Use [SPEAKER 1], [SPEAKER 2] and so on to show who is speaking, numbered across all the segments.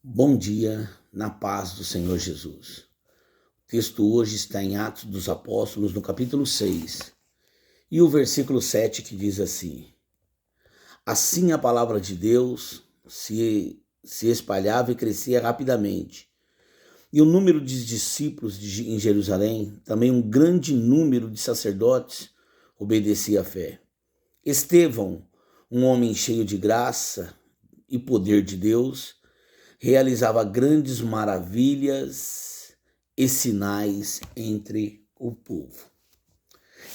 [SPEAKER 1] Bom dia, na paz do Senhor Jesus. O texto hoje está em Atos dos Apóstolos, no capítulo 6, e o versículo 7 que diz assim: Assim a palavra de Deus se espalhava e crescia rapidamente. E o número de discípulos em Jerusalém, também um grande número de sacerdotes, obedecia à fé. Estevão, um homem cheio de graça e poder de Deus, realizava grandes maravilhas e sinais entre o povo.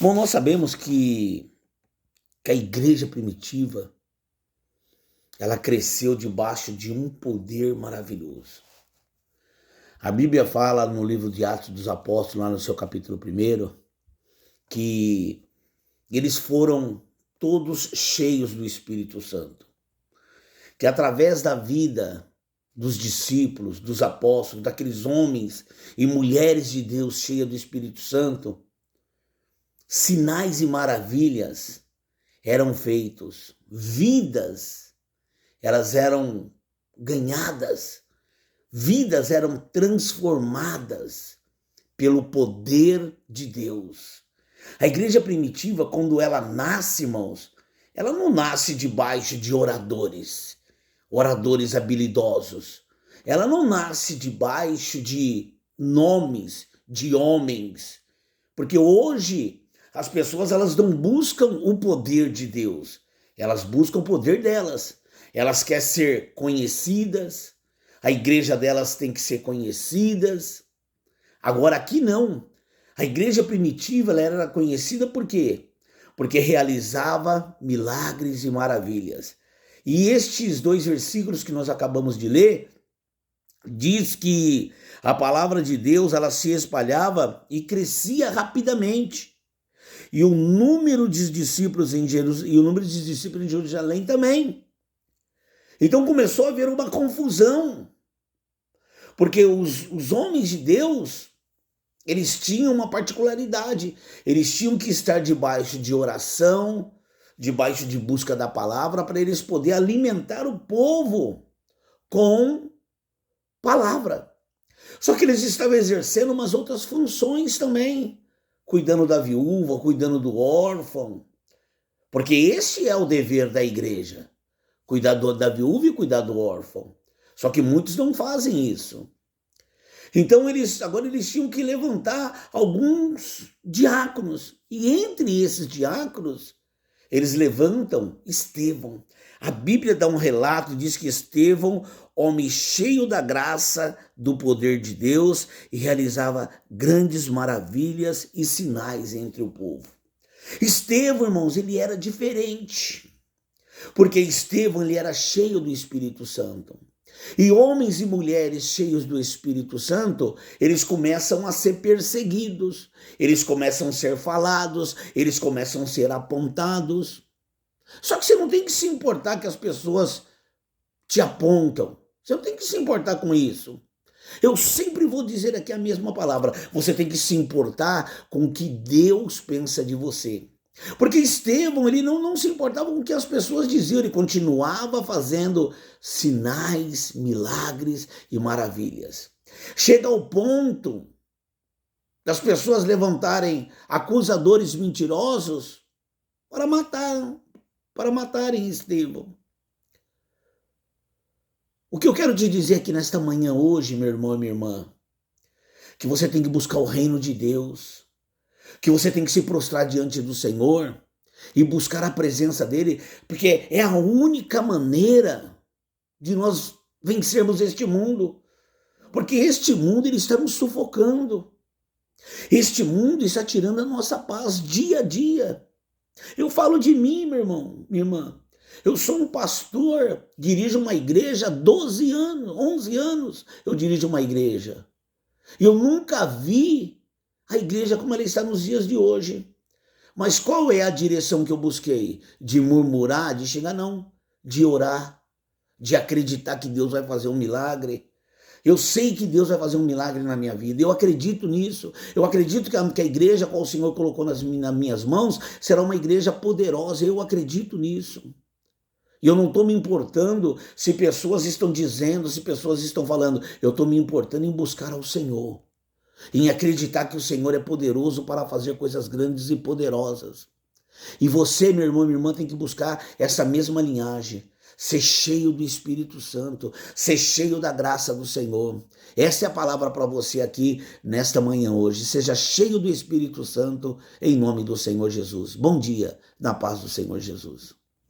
[SPEAKER 1] Bom, nós sabemos que a igreja primitiva, ela cresceu debaixo de um poder maravilhoso. A Bíblia fala no livro de Atos dos Apóstolos, lá no seu capítulo 1, que eles foram todos cheios do Espírito Santo. Que através da vida dos discípulos, dos apóstolos, daqueles homens e mulheres de Deus cheias do Espírito Santo, sinais e maravilhas eram feitos, vidas, elas eram ganhadas, vidas eram transformadas pelo poder de Deus. A igreja primitiva, quando ela nasce, irmãos, ela não nasce debaixo de oradores habilidosos. Ela não nasce debaixo de nomes de homens, porque hoje as pessoas elas não buscam o poder de Deus, elas buscam o poder delas. Elas querem ser conhecidas, a igreja delas tem que ser conhecidas. Agora aqui não. A igreja primitiva ela era conhecida por quê? Porque realizava milagres e maravilhas. E estes dois versículos que nós acabamos de ler, diz que a palavra de Deus ela se espalhava e crescia rapidamente. E o número de discípulos em Jerusalém também. Então começou a haver uma confusão. Porque os homens de Deus, eles tinham uma particularidade. Eles tinham que estar debaixo de oração, debaixo de busca da palavra, para eles poderem alimentar o povo com palavra. Só que eles estavam exercendo umas outras funções também, cuidando da viúva, cuidando do órfão, porque esse é o dever da igreja, cuidar da viúva e cuidar do órfão. Só que muitos não fazem isso. Então agora eles tinham que levantar alguns diáconos, e entre esses diáconos eles levantam Estevão. A Bíblia dá um relato, diz que Estevão, homem cheio da graça, do poder de Deus, e realizava grandes maravilhas e sinais entre o povo. Estevão, irmãos, ele era diferente, porque Estevão ele era cheio do Espírito Santo. E homens e mulheres cheios do Espírito Santo, eles começam a ser perseguidos, eles começam a ser falados, eles começam a ser apontados. Só que você não tem que se importar que as pessoas te apontam, você não tem que se importar com isso. Eu sempre vou dizer aqui a mesma palavra, você tem que se importar com o que Deus pensa de você. Porque Estevão, ele não se importava com o que as pessoas diziam, ele continuava fazendo sinais, milagres e maravilhas. Chega ao ponto das pessoas levantarem acusadores mentirosos para matarem Estevão. O que eu quero te dizer aqui nesta manhã hoje, meu irmão e minha irmã, que você tem que buscar o reino de Deus, que você tem que se prostrar diante do Senhor e buscar a presença dele, porque é a única maneira de nós vencermos este mundo, porque este mundo ele está nos sufocando, este mundo está tirando a nossa paz dia a dia. Eu falo de mim, meu irmão, minha irmã, eu sou um pastor, dirijo uma igreja há 12 anos, 11 anos eu dirijo uma igreja, e eu nunca vi a igreja como ela está nos dias de hoje. Mas qual é a direção que eu busquei? De murmurar, de chegar? Não. De orar, de acreditar que Deus vai fazer um milagre. Eu sei que Deus vai fazer um milagre na minha vida. Eu acredito nisso. Eu acredito que a igreja qual o Senhor colocou nas minhas mãos será uma igreja poderosa. Eu acredito nisso. E eu não estou me importando se pessoas estão dizendo, se pessoas estão falando. Eu estou me importando em buscar ao Senhor, em acreditar que o Senhor é poderoso para fazer coisas grandes e poderosas. E você, meu irmão, minha irmã, tem que buscar essa mesma linhagem. Ser cheio do Espírito Santo, ser cheio da graça do Senhor. Essa é a palavra para você aqui nesta manhã hoje. Seja cheio do Espírito Santo em nome do Senhor Jesus. Bom dia, na paz do Senhor Jesus.